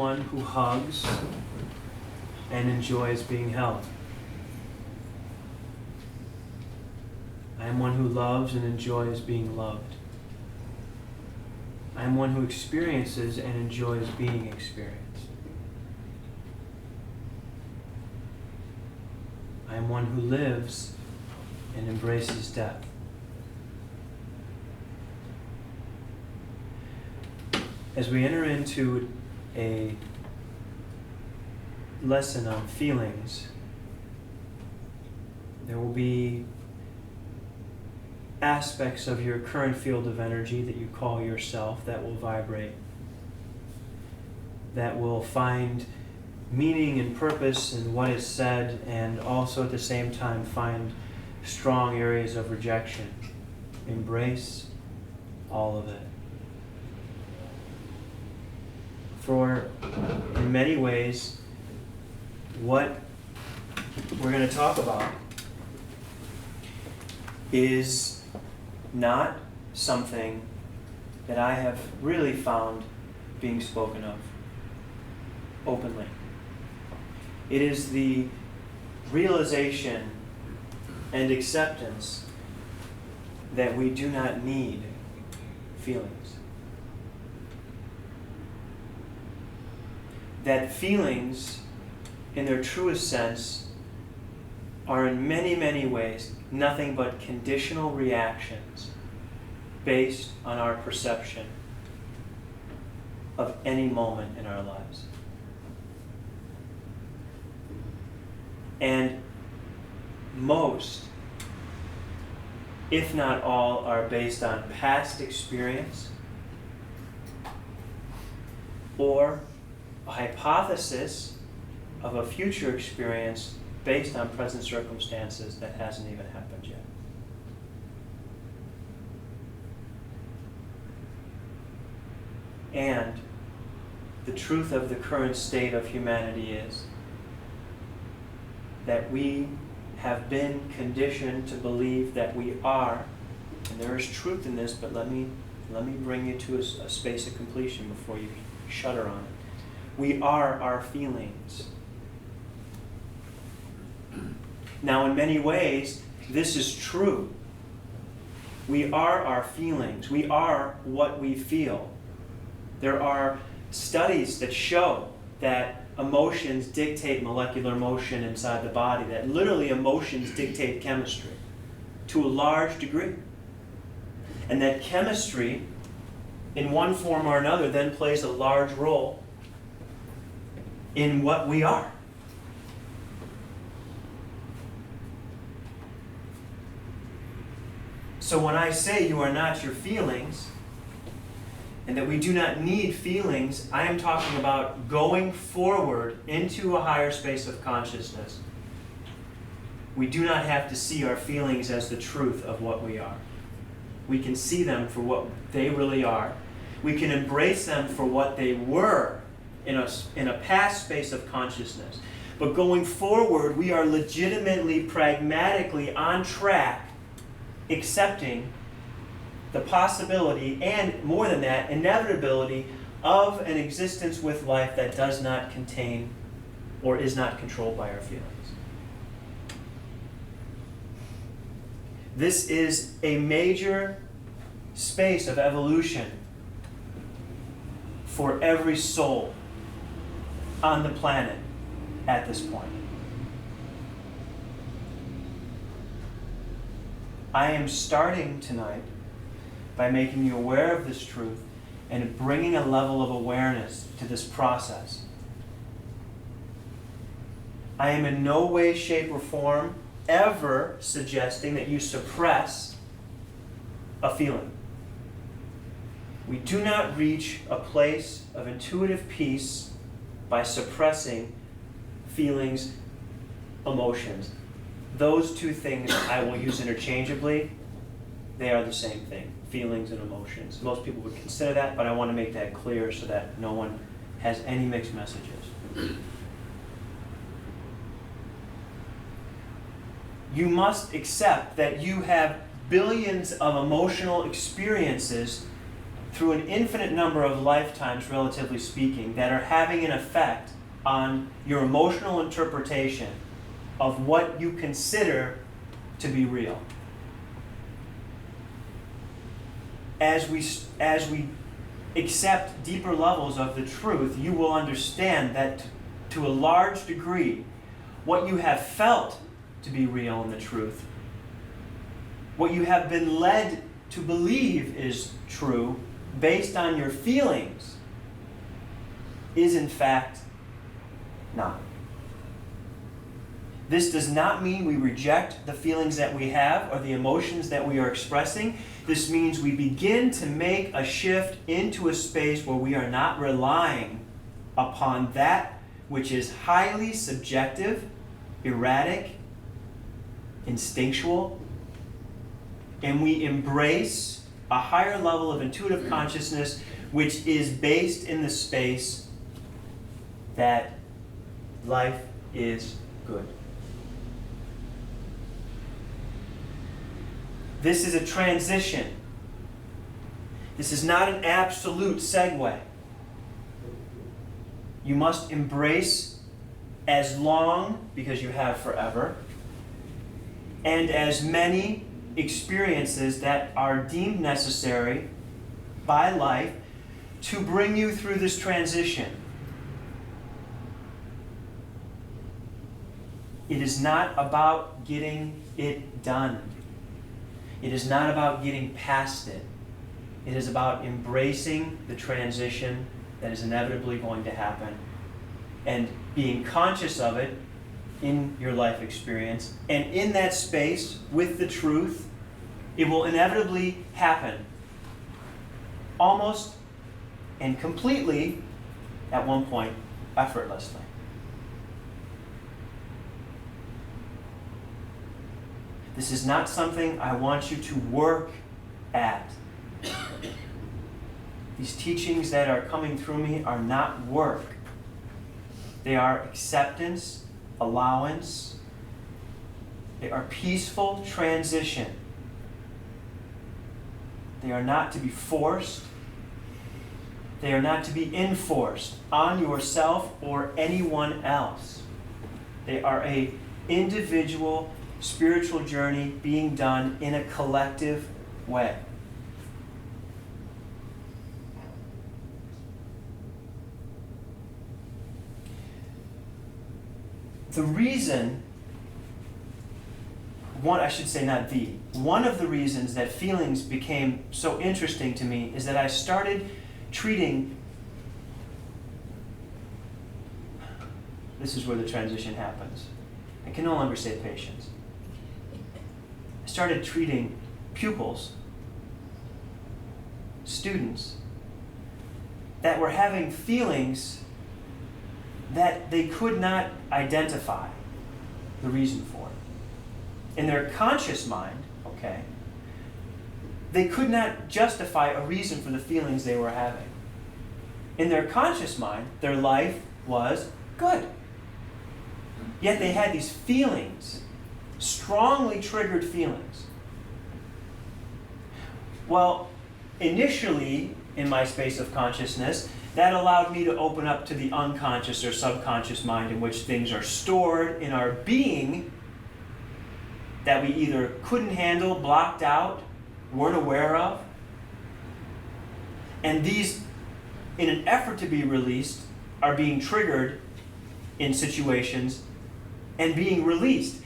one who hugs and enjoys being held. I am one who loves and enjoys being loved. I am one who experiences and enjoys being experienced. I am one who lives and embraces death. As we enter into a lesson on feelings, there will be aspects of your current field of energy that you call yourself that will vibrate, that will find meaning and purpose in what is said, and also at the same time find strong areas of rejection. Embrace all of it. For, in many ways, what we're going to talk about is not something that I have really found being spoken of openly. It is the realization and acceptance that we do not need feelings. That feelings, in their truest sense, are in many, many ways nothing but conditional reactions based on our perception of any moment in our lives. And most, if not all, are based on past experience or a hypothesis of a future experience based on present circumstances that hasn't even happened yet. And the truth of the current state of humanity is that we have been conditioned to believe that we are, and there is truth in this, but let me bring you to a space of completion before you shudder on it. We are our feelings. Now, in many ways, this is true. We are our feelings. We are what we feel. There are studies that show that emotions dictate molecular motion inside the body, that literally emotions dictate chemistry to a large degree. And that chemistry, in one form or another, then plays a large role in what we are. So when I say you are not your feelings, and that we do not need feelings, I am talking about going forward into a higher space of consciousness. We do not have to see our feelings as the truth of what we are. We can see them for what they really are. We can embrace them for what they were in a past space of consciousness. But going forward, we are legitimately, pragmatically on track, accepting the possibility, and more than that, inevitability of an existence with life that does not contain or is not controlled by our feelings. This is a major space of evolution for every soul on the planet at this point. I am starting tonight by making you aware of this truth and bringing a level of awareness to this process. I am in no way, shape, or form ever suggesting that you suppress a feeling. We do not reach a place of intuitive peace by suppressing feelings, emotions. Those two things I will use interchangeably. They are the same thing, feelings and emotions. Most people would consider that, but I want to make that clear so that no one has any mixed messages. You must accept that you have billions of emotional experiences through an infinite number of lifetimes, relatively speaking, that are having an effect on your emotional interpretation of what you consider to be real. As we accept deeper levels of the truth, you will understand that to a large degree, what you have felt to be real in the truth, what you have been led to believe is true based on your feelings, is in fact not. This does not mean we reject the feelings that we have or the emotions that we are expressing. This means we begin to make a shift into a space where we are not relying upon that which is highly subjective, erratic, instinctual, and we embrace a higher level of intuitive consciousness which is based in the space that life is good. This is a transition. This is not an absolute segue. You must embrace as long, because you have forever, and as many experiences that are deemed necessary by life to bring you through this transition. It is not about getting it done. It is not about getting past it. It is about embracing the transition that is inevitably going to happen and being conscious of it in your life experience. And in that space, with the truth, it will inevitably happen almost and completely, at one point, effortlessly. This is not something I want you to work at. These teachings that are coming through me are not work. They are acceptance, allowance. They are peaceful transition. They are not to be forced. They are not to be enforced on yourself or anyone else. They are an individual spiritual journey being done in a collective way. The reason, one of the reasons that feelings became so interesting to me is that I started treating, this is where the transition happens. I can no longer say patients. I started treating pupils, students, that were having feelings that they could not identify the reason for. In their conscious mind, they could not justify a reason for the feelings they were having. In their conscious mind, their life was good. Yet they had these feelings, strongly triggered feelings. Well, initially, in my space of consciousness, that allowed me to open up to the unconscious or subconscious mind in which things are stored in our being that we either couldn't handle, blocked out, weren't aware of. And these, in an effort to be released, are being triggered in situations and being released.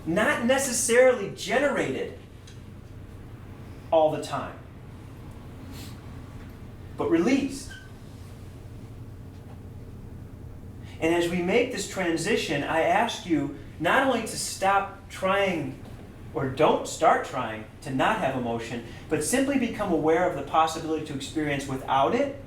Not necessarily generated all the time, but released. And as we make this transition, I ask you not only to stop trying or don't start trying to not have emotion, but simply become aware of the possibility to experience without it,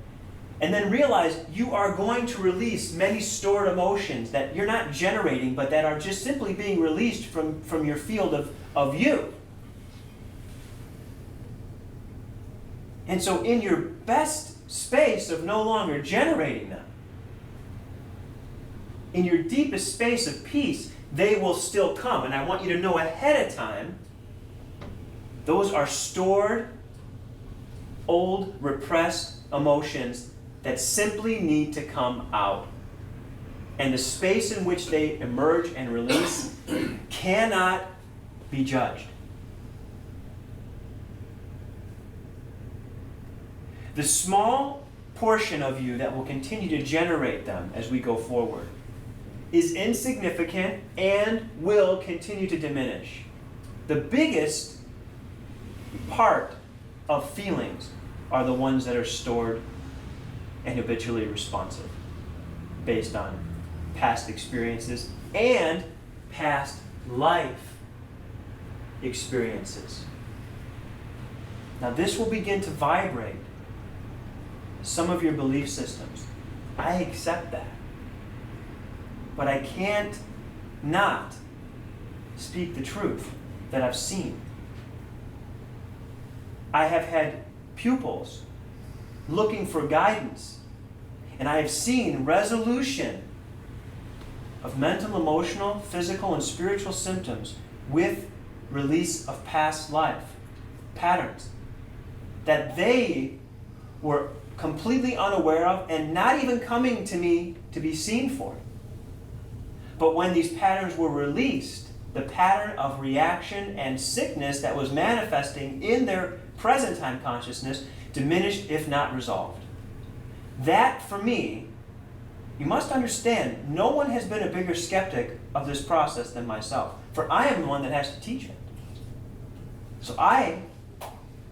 and then realize you are going to release many stored emotions that you're not generating, but that are just simply being released from your field of you. And so in your best space of no longer generating them, in your deepest space of peace, they will still come. And I want you to know ahead of time, those are stored, old, repressed emotions that simply need to come out. And the space in which they emerge and release cannot be judged. The small portion of you that will continue to generate them as we go forward is insignificant and will continue to diminish. The biggest part of feelings are the ones that are stored and habitually responsive based on past experiences and past life experiences. Now this will begin to vibrate some of your belief systems. I accept that. But I can't not speak the truth that I've seen. I have had pupils looking for guidance, and I have seen resolution of mental, emotional, physical, and spiritual symptoms with release of past life patterns that they were completely unaware of and not even coming to me to be seen for. But when these patterns were released, the pattern of reaction and sickness that was manifesting in their present time consciousness diminished, if not resolved. That, for me, you must understand, no one has been a bigger skeptic of this process than myself, for I am the one that has to teach it. So I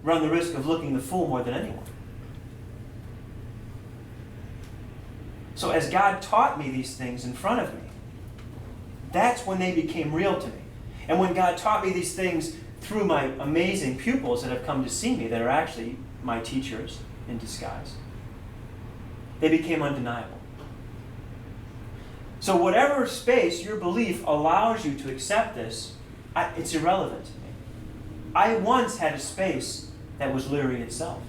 run the risk of looking the fool more than anyone. So as God taught me these things in front of me, that's when they became real to me. And when God taught me these things through my amazing pupils that have come to see me, that are actually my teachers in disguise, they became undeniable. So whatever space your belief allows you to accept this, it's irrelevant to me. I once had a space that was Leary itself.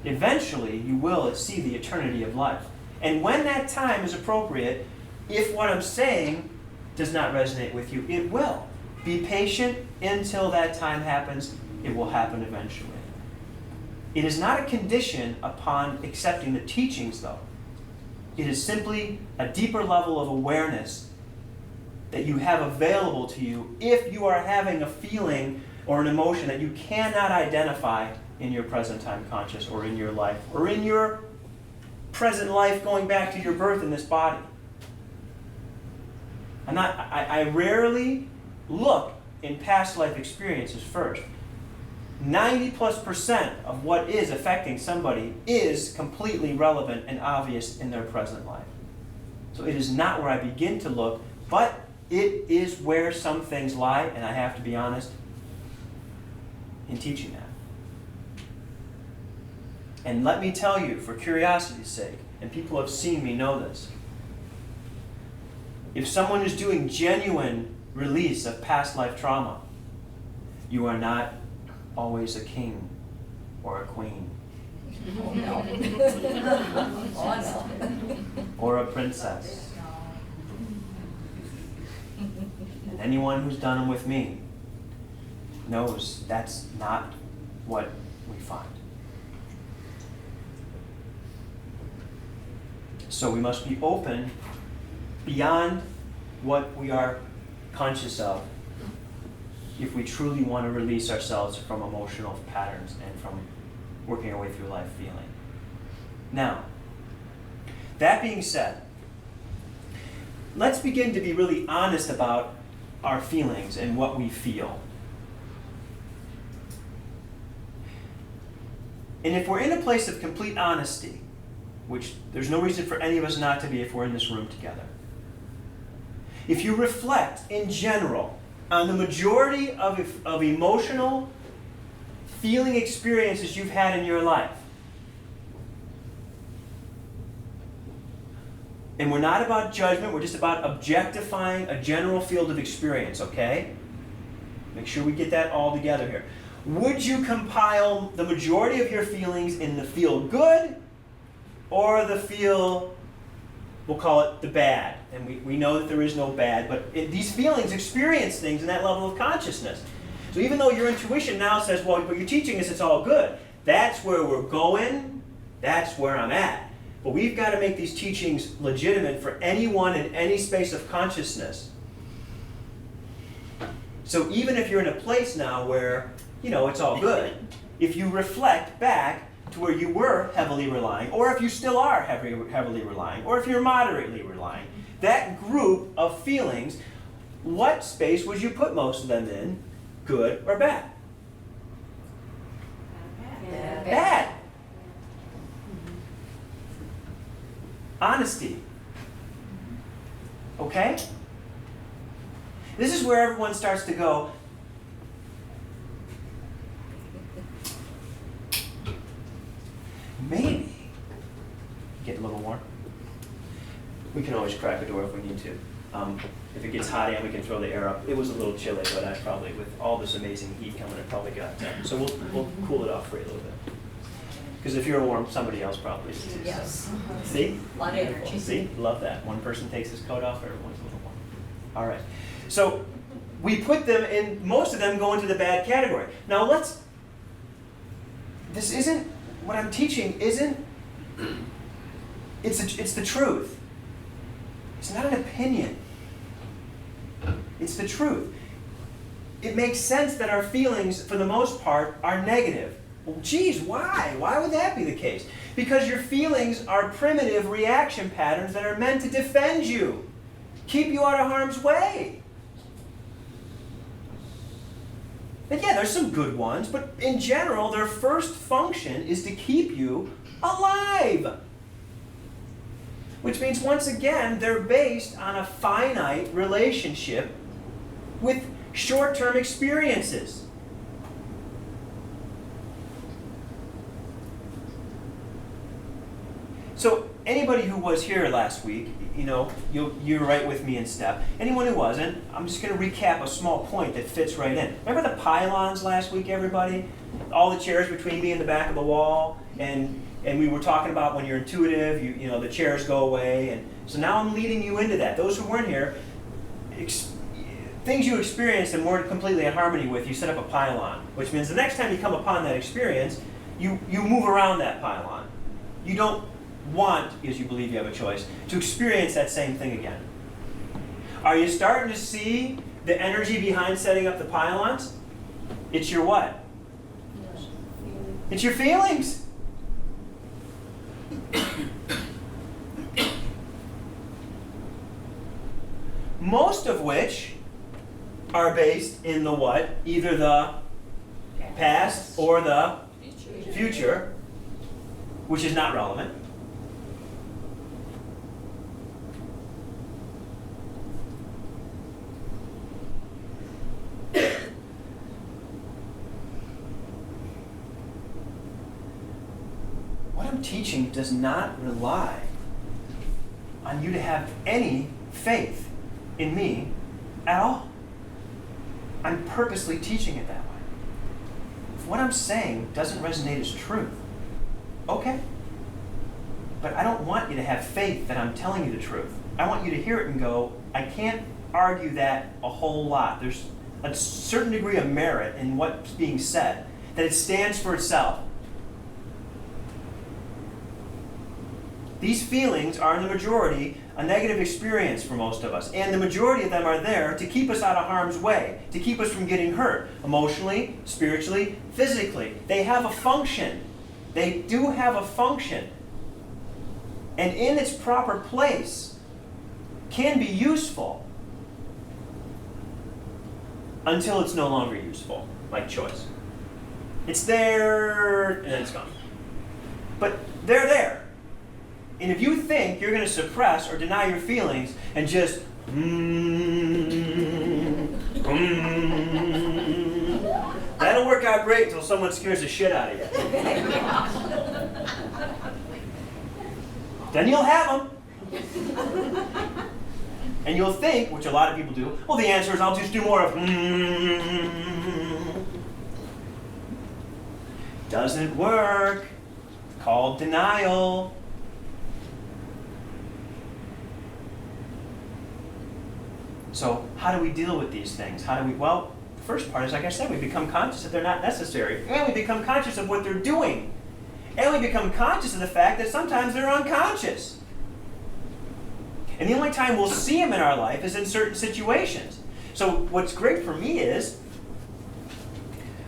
Eventually, you will see the eternity of life. And when that time is appropriate, if what I'm saying does not resonate with you, it will. Be patient until that time happens. It will happen eventually. It is not a condition upon accepting the teachings, though. It is simply a deeper level of awareness that you have available to you if you are having a feeling or an emotion that you cannot identify in your present time conscious or in your life or in your present life going back to your birth in this body. I rarely look in past life experiences first. 90+% of what is affecting somebody is completely relevant and obvious in their present life. So it is not where I begin to look, but it is where some things lie, and I have to be honest in teaching that. And let me tell you, for curiosity's sake, and people have seen me know this, if someone is doing genuine release of past life trauma, you are not always a king or a queen. Oh, no. Or a princess. And anyone who's done them with me knows that's not what we find. So we must be open beyond what we are conscious of if we truly want to release ourselves from emotional patterns and from working our way through life feeling. Now, that being said, let's begin to be really honest about our feelings and what we feel. And if we're in a place of complete honesty, which there's no reason for any of us not to be if we're in this room together, if you reflect in general on the majority of emotional feeling experiences you've had in your life, and we're not about judgment, we're just about objectifying a general field of experience, okay? Make sure we get that all together here. Would you compile the majority of your feelings in the feel good or the feel, we'll call it the bad? And we know that there is no bad, but these feelings experience things in that level of consciousness. So even though your intuition now says, well, but you're teaching us it's all good, that's where we're going, that's where I'm at. But we've got to make these teachings legitimate for anyone in any space of consciousness. So even if you're in a place now where, it's all good, if you reflect back to where you were heavily relying, or if you still are heavily relying, or if you're moderately relying, that group of feelings, what space would you put most of them in, good or bad? Bad. Honesty. Okay? This is where everyone starts to go, maybe. Get a little more. We can always crack a door if we need to. If it gets hot and we can throw the air up. It was a little chilly, but I probably, with all this amazing heat coming, it probably got so we'll cool it off for you a little bit. Because if you're warm, somebody else probably is too. Yes. So. See? A lot of energy. See? Love that. One person takes his coat off, everyone's a little warm. All right. So we put them in, most of them go into the bad category. Now this isn't, what I'm teaching isn't, it's the truth. It's not an opinion. It's the truth. It makes sense that our feelings, for the most part, are negative. Well, geez, why? Why would that be the case? Because your feelings are primitive reaction patterns that are meant to defend you, keep you out of harm's way. And yeah, there's some good ones, but in general, their first function is to keep you alive. Which means, once again, they're based on a finite relationship with short-term experiences. So anybody who was here last week, you're right with me in step. Anyone who wasn't, I'm just going to recap a small point that fits right in. Remember the pylons last week, everybody? All the chairs between me and the back of the wall, and we were talking about when you're intuitive, the chairs go away, and so now I'm leading you into that. Those who weren't here, things you experienced and weren't completely in harmony with, you set up a pylon, which means the next time you come upon that experience, you move around that pylon. You don't want, because you believe you have a choice, to experience that same thing again. Are you starting to see the energy behind setting up the pylons? It's your what? It's your feelings. Most of which are based in the what? Either the past or the future, which is not relevant. What I'm teaching does not rely on you to have any faith in me at all. I'm purposely teaching it that way. If what I'm saying doesn't resonate as truth, okay. But I don't want you to have faith that I'm telling you the truth. I want you to hear it and go, I can't argue that a whole lot. There's a certain degree of merit in what's being said, that it stands for itself. These feelings are, in the majority, a negative experience for most of us. And the majority of them are there to keep us out of harm's way, to keep us from getting hurt, emotionally, spiritually, physically. They have a function. They do have a function. And in its proper place, can be useful until it's no longer useful, like choice. It's there, and then it's gone. But they're there. And if you think you're going to suppress or deny your feelings and just that'll work out great until someone scares the shit out of you. Then you'll have them. And you'll think, which a lot of people do, well, the answer is I'll just do more of Doesn't work. It's called denial. So how do we deal with these things? Well, first part is, like I said, we become conscious that they're not necessary. And we become conscious of what they're doing. And we become conscious of the fact that sometimes they're unconscious. And the only time we'll see them in our life is in certain situations. So what's great for me is,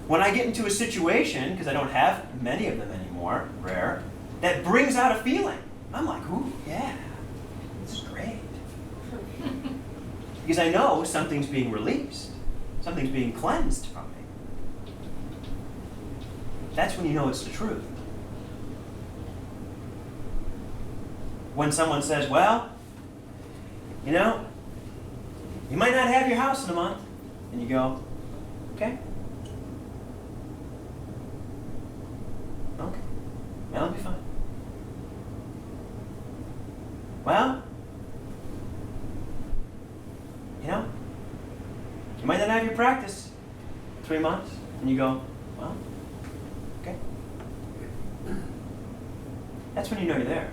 when I get into a situation, because I don't have many of them anymore, rare, that brings out a feeling. I'm like, ooh, yeah, this is great. Because I know something's being released. Something's being cleansed from me. That's when you know it's the truth. When someone says, well, you know, you might not have your house in a month. And you go, okay. Okay. That'll be fine. Well, you know, you might not have your practice 3 months. And you go, well, okay. That's when you know you're there.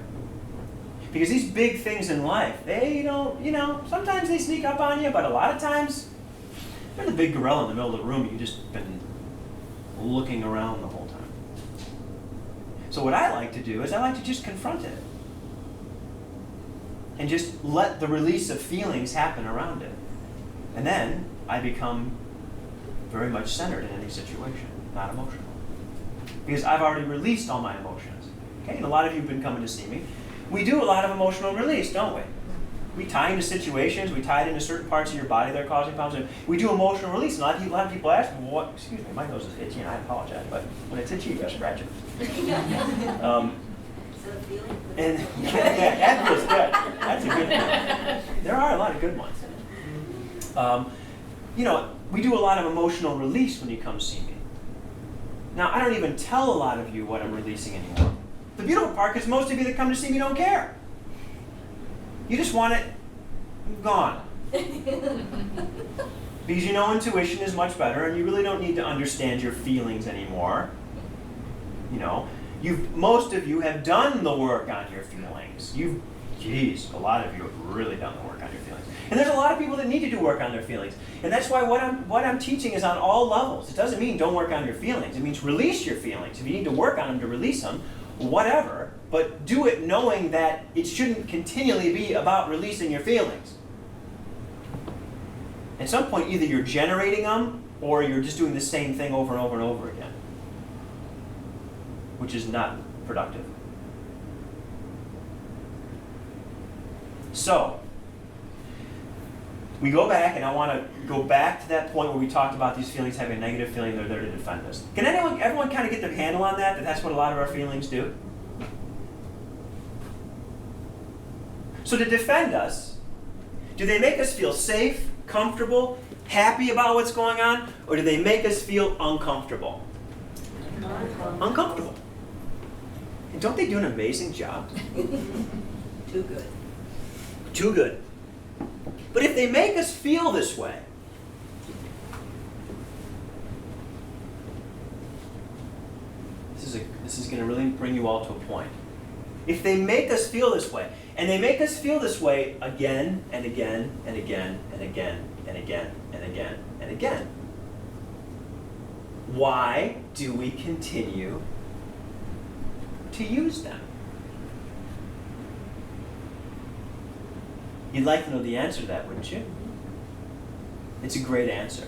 Because these big things in life, they don't, you know, sometimes they sneak up on you, but a lot of times, they're the big gorilla in the middle of the room. You've just been looking around the whole time. So what I like to do is I like to just confront it. And just let the release of feelings happen around it. And then I become very much centered in any situation, not emotional. Because I've already released all my emotions. Okay, and a lot of you have been coming to see me. We do a lot of emotional release, don't we? We tie into situations, we tie it into certain parts of your body that are causing problems. We do emotional release, and a lot of people ask me, what, excuse me, my nose is itchy and I apologize, but when it's itchy, you gotta scratch it. And yeah, that feels good. That's a good one. There are a lot of good ones. You know, we do a lot of emotional release when you come see me. Now, I don't even tell a lot of you what I'm releasing anymore. The beautiful part is most of you that come to see me don't care. You just want it gone. Because you know intuition is much better, and you really don't need to understand your feelings anymore. You know, most of you have done the work on your feelings. A lot of you have really done the work on your feelings. And there's a lot of people that need to do work on their feelings. And that's why what I'm teaching is on all levels. It doesn't mean don't work on your feelings. It means release your feelings. If you need to work on them to release them, whatever, but do it knowing that it shouldn't continually be about releasing your feelings. At some point, either you're generating them or you're just doing the same thing over and over and over again, which is not productive. So, we go back, and I want to go back to that point where we talked about these feelings having a negative feeling. They're there to defend us. Can everyone kind of get their handle on that that's what a lot of our feelings do? So to defend us, do they make us feel safe, comfortable, happy about what's going on, or do they make us feel uncomfortable? Uncomfortable. And don't they do an amazing job? Too good. Too good. But if they make us feel this way, this is going to really bring you all to a point. If they make us feel this way, and they make us feel this way again and again and again and again and again and again and again, why do we continue to use them? You'd like to know the answer to that, wouldn't you? It's a great answer.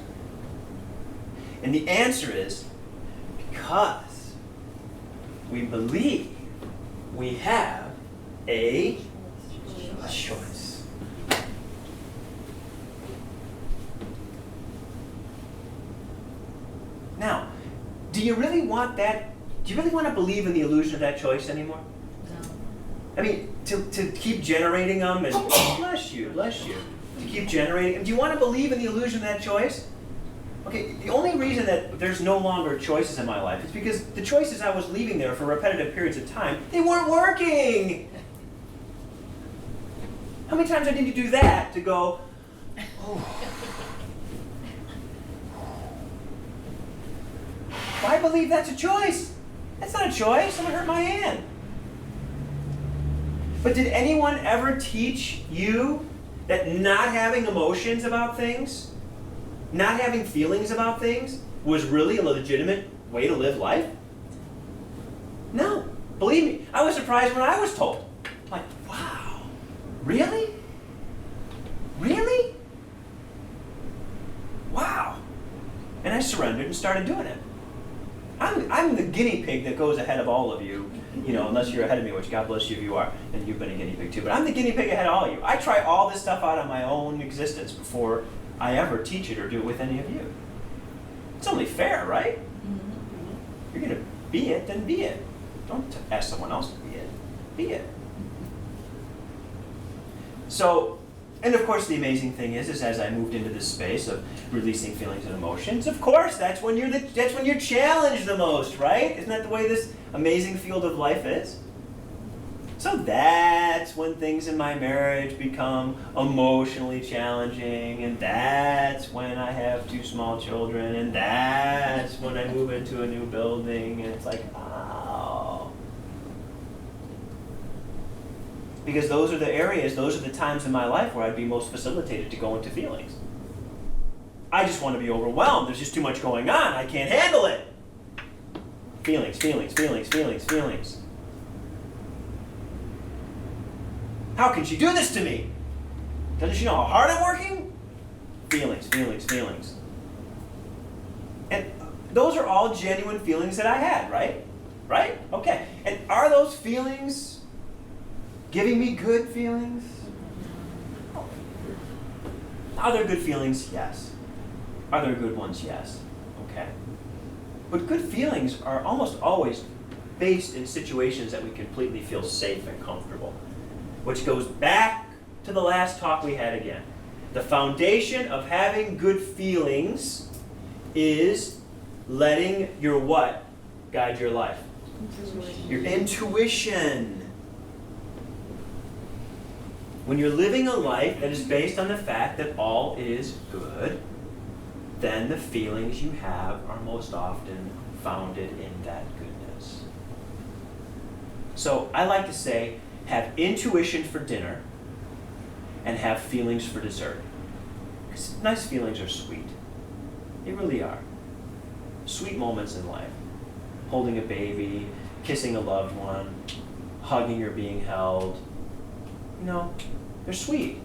And the answer is because we believe we have a choice. Now, do you really want that? Do you really want to believe in the illusion of that choice anymore? No. I mean, to keep generating them and bless you, to keep generating them. Do you want to believe in the illusion of that choice? Okay, the only reason that there's no longer choices in my life is because the choices I was leaving there for repetitive periods of time, they weren't working. How many times I need to do that to go, oh. Why believe that's a choice? That's not a choice. I'm going to hurt my hand. But did anyone ever teach you that not having emotions about things, not having feelings about things was really a legitimate way to live life? No. Believe me, I was surprised when I was told. Like, wow, really? Really? Wow. And I surrendered and started doing it. I'm the guinea pig that goes ahead of all of you, unless you're ahead of me, which God bless you if you are, and you've been a guinea pig too. But I'm the guinea pig ahead of all of you. I try all this stuff out on my own existence before I ever teach it or do it with any of you. It's only fair, right? You're going to be it, then be it. Don't ask someone else to be it. Be it. So, and of course the amazing thing is as I moved into this space of releasing feelings and emotions, of course that's when you're challenged the most, right? Isn't that the way this amazing field of life is? So that's when things in my marriage become emotionally challenging, and that's when I have 2 small children, and that's when I move into a new building, and it's like, oh. Because those are the areas, those are the times in my life where I'd be most facilitated to go into feelings. I just want to be overwhelmed. There's just too much going on. I can't handle it. Feelings, feelings, feelings, feelings, feelings. How can she do this to me? Doesn't she know how hard I'm working? Feelings, feelings, feelings. And those are all genuine feelings that I had, right? Right? Okay. And are those feelings giving me good feelings? Are there good feelings? Yes. Are there good ones? Yes. Okay. But good feelings are almost always based in situations that we completely feel safe and comfortable. Which goes back to the last talk we had again. The foundation of having good feelings is letting your what guide your life? Intuition. Your intuition. When you're living a life that is based on the fact that all is good, then the feelings you have are most often founded in that goodness. So I like to say, have intuition for dinner and have feelings for dessert. Because nice feelings are sweet. They really are. Sweet moments in life. Holding a baby, kissing a loved one, hugging or being held. They're sweet.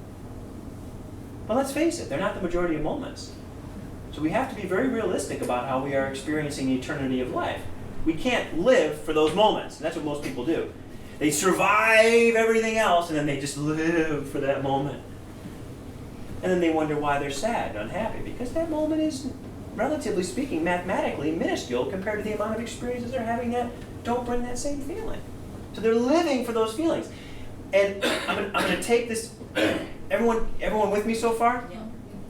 But let's face it, they're not the majority of moments. So we have to be very realistic about how we are experiencing the eternity of life. We can't live for those moments. And that's what most people do. They survive everything else, and then they just live for that moment. And then they wonder why they're sad and unhappy, because that moment is, relatively speaking, mathematically minuscule compared to the amount of experiences they're having that don't bring that same feeling. So they're living for those feelings. And I'm going to take this, everyone with me so far? Yeah.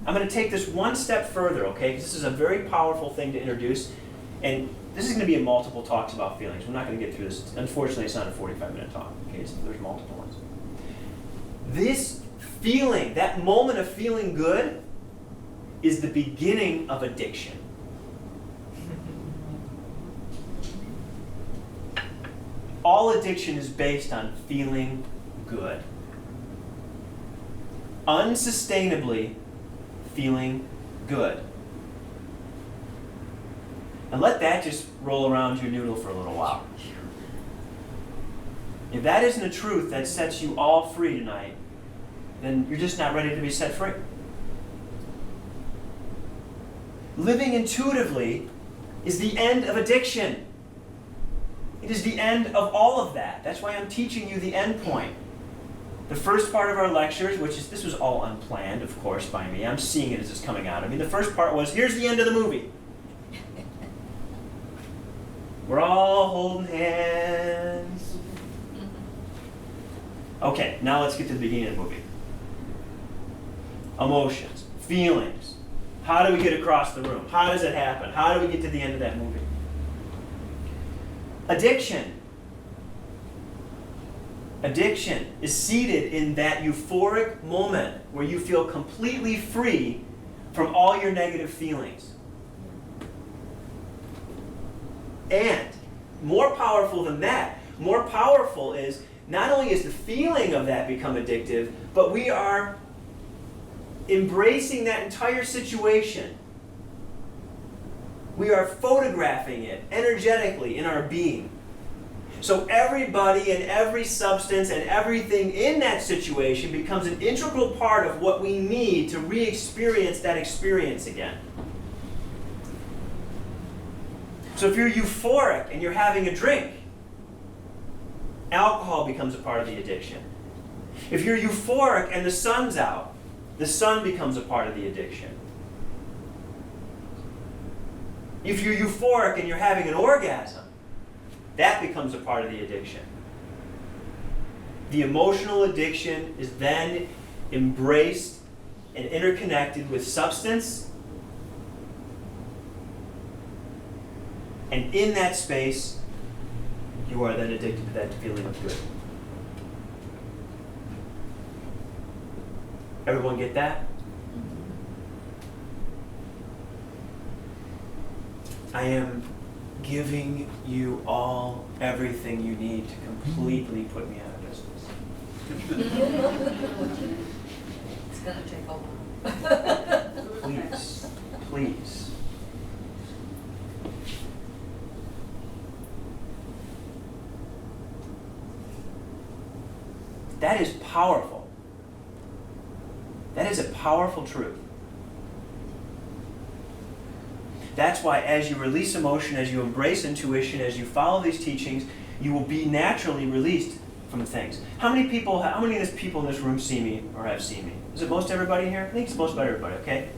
I'm going to take this one step further, okay? Because this is a very powerful thing to introduce. And this is going to be in multiple talks about feelings. We're not going to get through this. Unfortunately, it's not a 45-minute talk. Okay, there's multiple ones. This feeling, that moment of feeling good, is the beginning of addiction. All addiction is based on feeling good. Unsustainably feeling good. And let that just roll around your noodle for a little while. If that isn't a truth that sets you all free tonight, then you're just not ready to be set free. Living intuitively is the end of addiction. It is the end of all of that. That's why I'm teaching you the end point. The first part of our lectures, this was all unplanned, of course, by me. I'm seeing it as it's coming out. The first part was, here's the end of the movie. We're all holding hands. Okay, now let's get to the beginning of the movie. Emotions, feelings. How do we get across the room? How does it happen? How do we get to the end of that movie? Addiction. Addiction is seated in that euphoric moment where you feel completely free from all your negative feelings. And more powerful than that, more powerful is not only is the feeling of that become addictive, but we are embracing that entire situation We are photographing it energetically in our being. So everybody and every substance and everything in that situation becomes an integral part of what we need to re-experience that experience again. So if you're euphoric and you're having a drink, alcohol becomes a part of the addiction. If you're euphoric and the sun's out, the sun becomes a part of the addiction. If you're euphoric and you're having an orgasm, that becomes a part of the addiction. The emotional addiction is then embraced and interconnected with substance. And in that space, you are then addicted to that feeling of good. Everyone get that? I am giving you all everything you need to completely put me out of business. It's going to take a while. Please, please. That is powerful. That is a powerful truth. That's why as you release emotion, as you embrace intuition, as you follow these teachings, you will be naturally released from things. How many of these people in this room see me or have seen me? Is it most everybody here? I think it's most everybody, okay?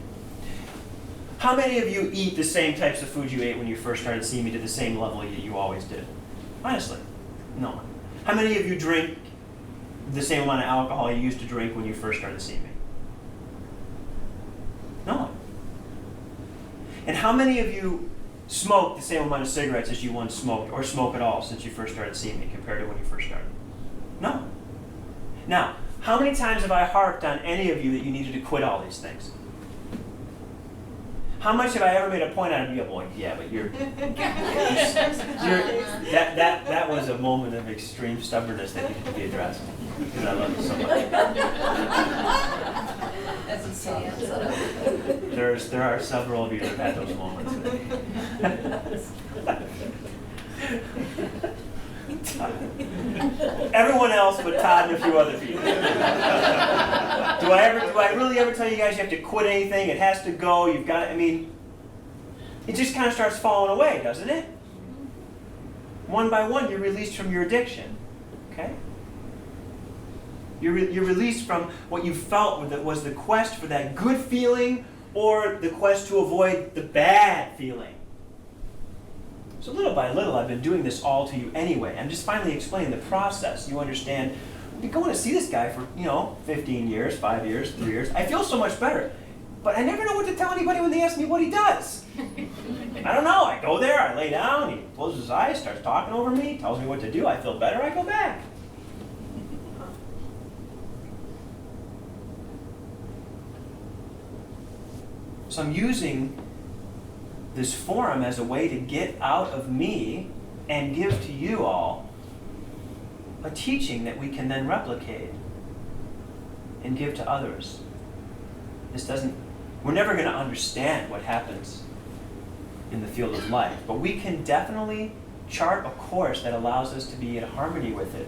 How many of you eat the same types of food you ate when you first started seeing me to the same level that you always did? Honestly, no one. How many of you drink the same amount of alcohol you used to drink when you first started seeing me? No one. And how many of you smoke the same amount of cigarettes as you once smoked, or smoke at all since you first started seeing me compared to when you first started? No. Now, how many times have I harped on any of you that you needed to quit all these things? How much have I ever made a point out of you going, yeah, but that was a moment of extreme stubbornness that needed to be addressed. Because I love you so much. That's a silly answer. There are several of you that have had those moments. Everyone else but Todd and a few other people. Do I really ever tell you guys you have to quit anything? It has to go. You've got to, it just kind of starts falling away, doesn't it? One by one, you're released from your addiction. Okay? You're released from what you felt was the quest for that good feeling or the quest to avoid the bad feeling. So little by little, I've been doing this all to you anyway. I'm just finally explaining the process. You understand, I've been going to see this guy for, 15 years, 5 years, 3 years. I feel so much better. But I never know what to tell anybody when they ask me what he does. I don't know. I go there, I lay down, he closes his eyes, starts talking over me, tells me what to do. I feel better, I go back. So I'm using this forum as a way to get out of me and give to you all a teaching that we can then replicate and give to others. We're never going to understand what happens in the field of life, but we can definitely chart a course that allows us to be in harmony with it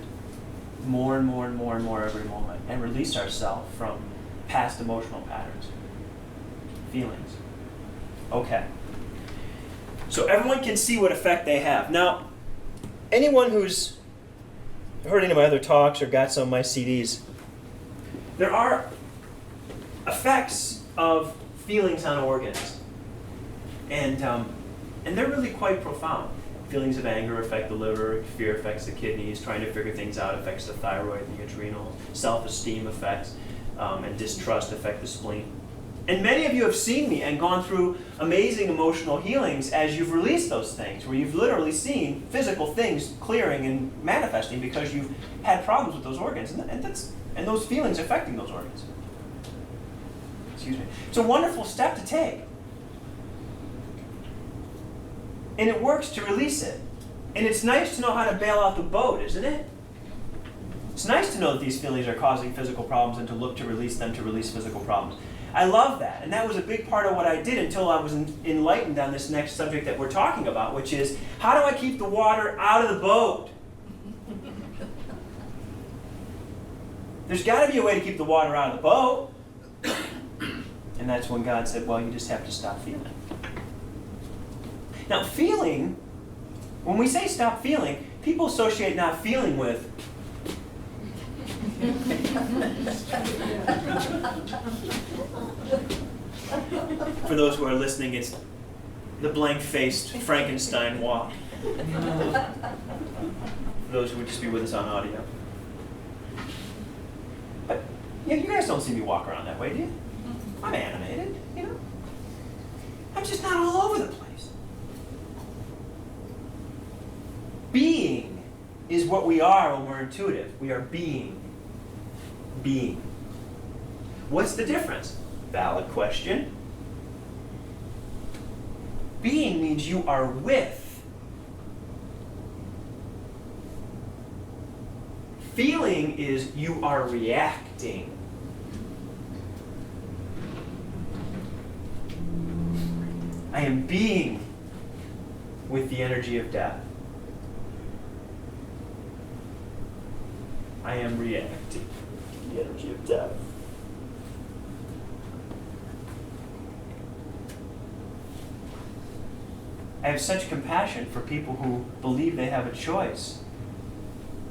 more and more and more and more every moment and release ourselves from past emotional patterns, feelings. Okay. So everyone can see what effect they have. Now, anyone who's heard any of my other talks or got some of my CDs, there are effects of feelings on organs. And they're really quite profound. Feelings of anger affect the liver, fear affects the kidneys, trying to figure things out affects the thyroid and the adrenals, self-esteem affects, and distrust affect the spleen. And many of you have seen me and gone through amazing emotional healings as you've released those things, where you've literally seen physical things clearing and manifesting because you've had problems with those organs and those feelings affecting those organs. Excuse me. It's a wonderful step to take. And it works to release it. And it's nice to know how to bail out the boat, isn't it? It's nice to know that these feelings are causing physical problems and to look to release them to release physical problems. I love that. And that was a big part of what I did until I was enlightened on this next subject that we're talking about, which is, how do I keep the water out of the boat? There's got to be a way to keep the water out of the boat. And that's when God said, well, you just have to stop feeling. Now, feeling, when we say stop feeling, people associate not feeling with for those who are listening, it's the blank-faced Frankenstein walk. For those who would just be with us on audio. But yeah, you guys don't see me walk around that way, do you? I'm animated, you know? I'm just not all over the place. Being is what we are when we're intuitive. We are being. Being. What's the difference? Valid question. Being means you are with. Feeling is you are reacting. I am being with the energy of death. I am reacting to the energy of death. I have such compassion for people who believe they have a choice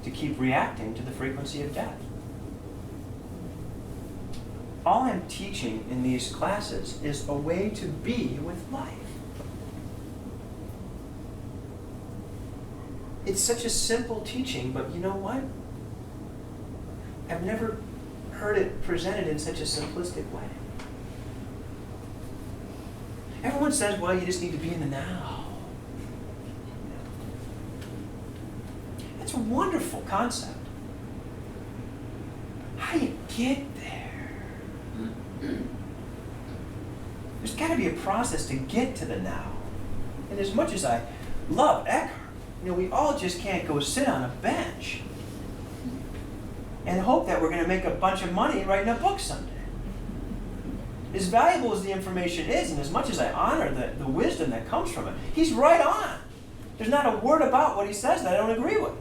to keep reacting to the frequency of death. All I'm teaching in these classes is a way to be with life. It's such a simple teaching, but you know what? I've never heard it presented in such a simplistic way. Everyone says, well, you just need to be in the now. That's a wonderful concept. How do you get there? There's got to be a process to get to the now. And as much as I love Eckhart, we all just can't go sit on a bench and hope that we're going to make a bunch of money writing a book someday. As valuable as the information is, and as much as I honor the wisdom that comes from it, he's right on. There's not a word about what he says that I don't agree with.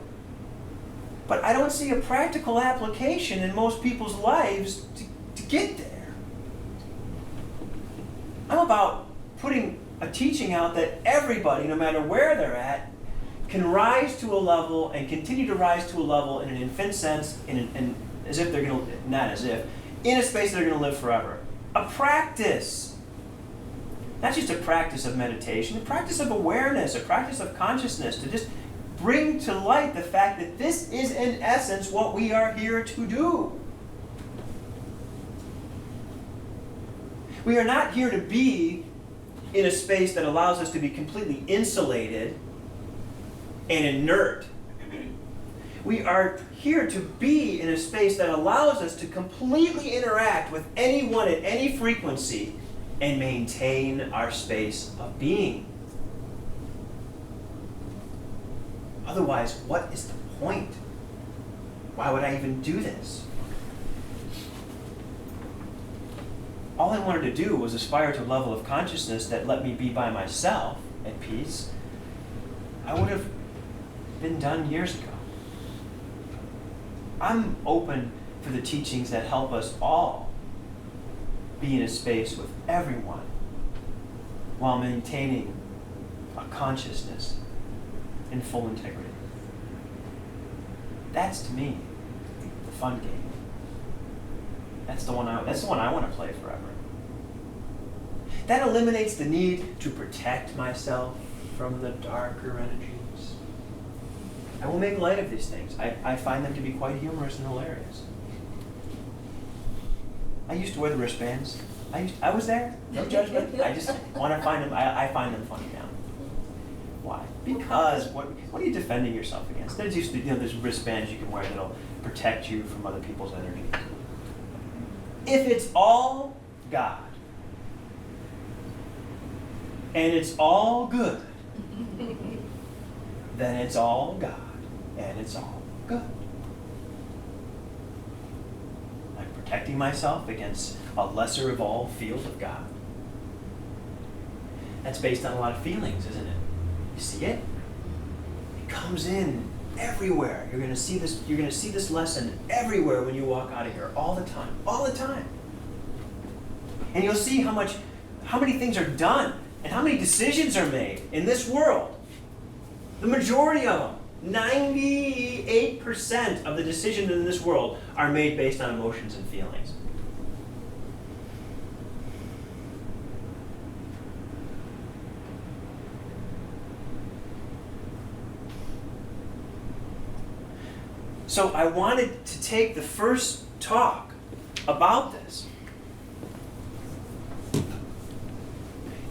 But I don't see a practical application in most people's lives to get there. I'm about putting a teaching out that everybody, no matter where they're at, can rise to a level and continue to rise to a level in an infant sense, as if they're going to, not as if, in a space they're going to live forever. A practice. Not just a practice of meditation, a practice of awareness, a practice of consciousness, to just bring to light the fact that this is in essence what we are here to do. We are not here to be in a space that allows us to be completely insulated and inert. We are here to be in a space that allows us to completely interact with anyone at any frequency and maintain our space of being. Otherwise, what is the point? Why would I even do this? All I wanted to do was aspire to a level of consciousness that let me be by myself at peace. I would have been done years ago. I'm open for the teachings that help us all be in a space with everyone while maintaining a consciousness in full integrity. That's, to me, the fun game. That's the one I want to play forever. That eliminates the need to protect myself from the darker energies. I will make light of these things. I find them to be quite humorous and hilarious. I used to wear the wristbands. I was there, no judgment. I just want to find them. I find them funny now. Why? Because what are you defending yourself against? There's used to, there's wristbands you can wear that'll protect you from other people's energy. If it's all God and it's all good, then it's all God and it's all good. I protecting myself against a lesser evolved field of God? That's based on a lot of feelings, isn't it? You see it? It comes in everywhere. You're going to see this. You're going to see this lesson everywhere when you walk out of here, all the time, all the time. And you'll see how many things are done and how many decisions are made in this world. The majority of them, 98% of the decisions in this world are made based on emotions and feelings. So I wanted to take the first talk about this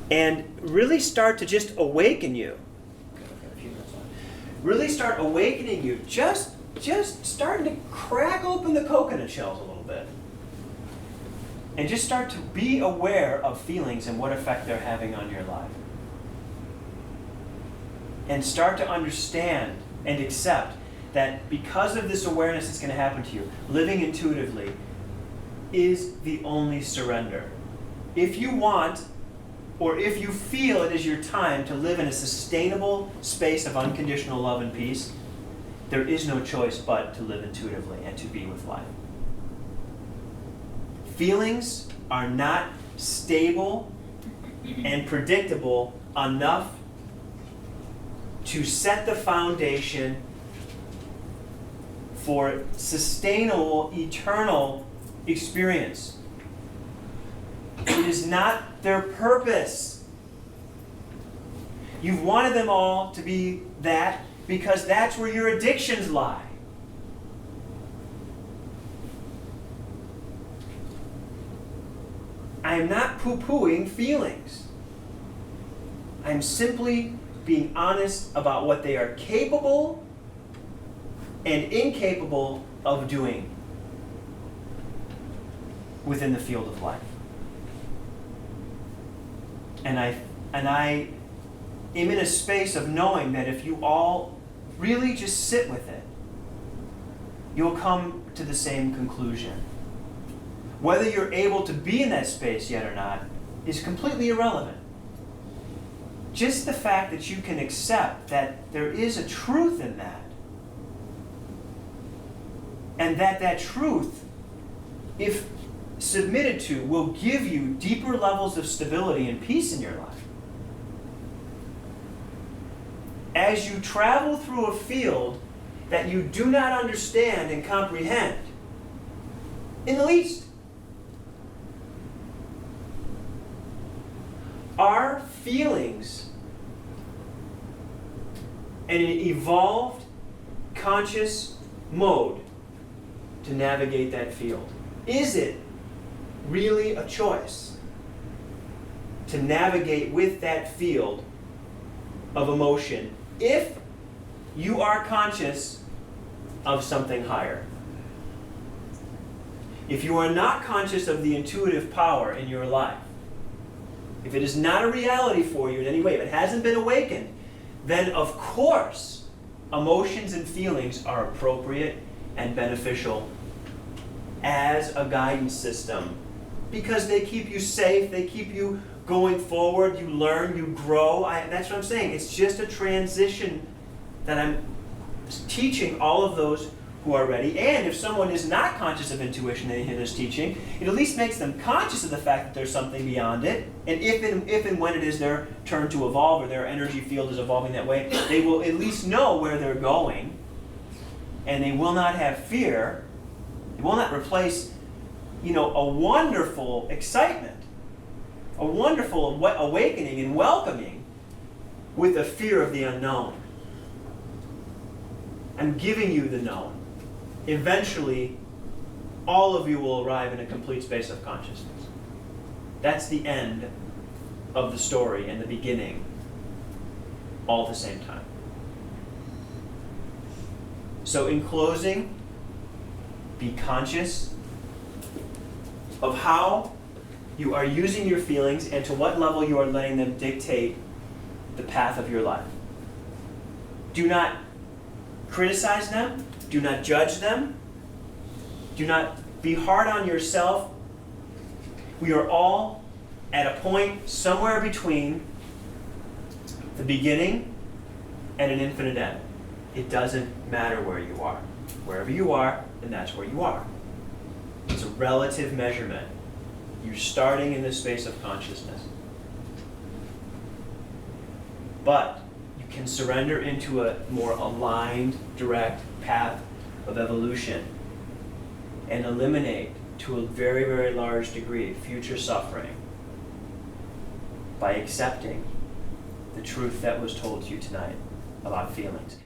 and really start to just awaken you. Really start awakening you. Just starting to crack open the coconut shells a little bit. And just start to be aware of feelings and what effect they're having on your life. And start to understand and accept that because of this awareness that's going to happen to you, living intuitively is the only surrender. If you want, or if you feel it is your time to live in a sustainable space of unconditional love and peace, there is no choice but to live intuitively and to be with life. Feelings are not stable and predictable enough to set the foundation for sustainable, eternal experience. It is not their purpose. You've wanted them all to be that because that's where your addictions lie. I am not poo-pooing feelings. I'm simply being honest about what they are capable and incapable of doing within the field of life. And I am in a space of knowing that if you all really just sit with it, you'll come to the same conclusion. Whether you're able to be in that space yet or not is completely irrelevant. Just the fact that you can accept that there is a truth in that, and that truth, if submitted to, will give you deeper levels of stability and peace in your life. As you travel through a field that you do not understand and comprehend in the least, our feelings in an evolved, conscious mode to navigate that field. Is it really a choice to navigate with that field of emotion if you are conscious of something higher? If you are not conscious of the intuitive power in your life, if it is not a reality for you in any way, if it hasn't been awakened, then of course emotions and feelings are appropriate and beneficial as a guidance system because they keep you safe, they keep you going forward, you learn, you grow. That's what I'm saying. It's just a transition that I'm teaching all of those who are ready. And if someone is not conscious of intuition in this teaching, it at least makes them conscious of the fact that there's something beyond it. And if and when it is their turn to evolve or their energy field is evolving that way, they will at least know where they're going. And they will not have fear. It will not replace, a wonderful excitement, a wonderful awakening and welcoming with a fear of the unknown. I'm giving you the known. Eventually, all of you will arrive in a complete space of consciousness. That's the end of the story and the beginning, all at the same time. So in closing, be conscious of how you are using your feelings and to what level you are letting them dictate the path of your life. Do not criticize them. Do not judge them. Do not Be hard on yourself. We are all at a point somewhere between the beginning and an infinite end. It doesn't matter where you are. Wherever you are, then that's where you are. It's a relative measurement. You're starting in this space of consciousness. But you can surrender into a more aligned, direct path of evolution and eliminate, to a very, very large degree, future suffering by accepting the truth that was told to you tonight about feelings.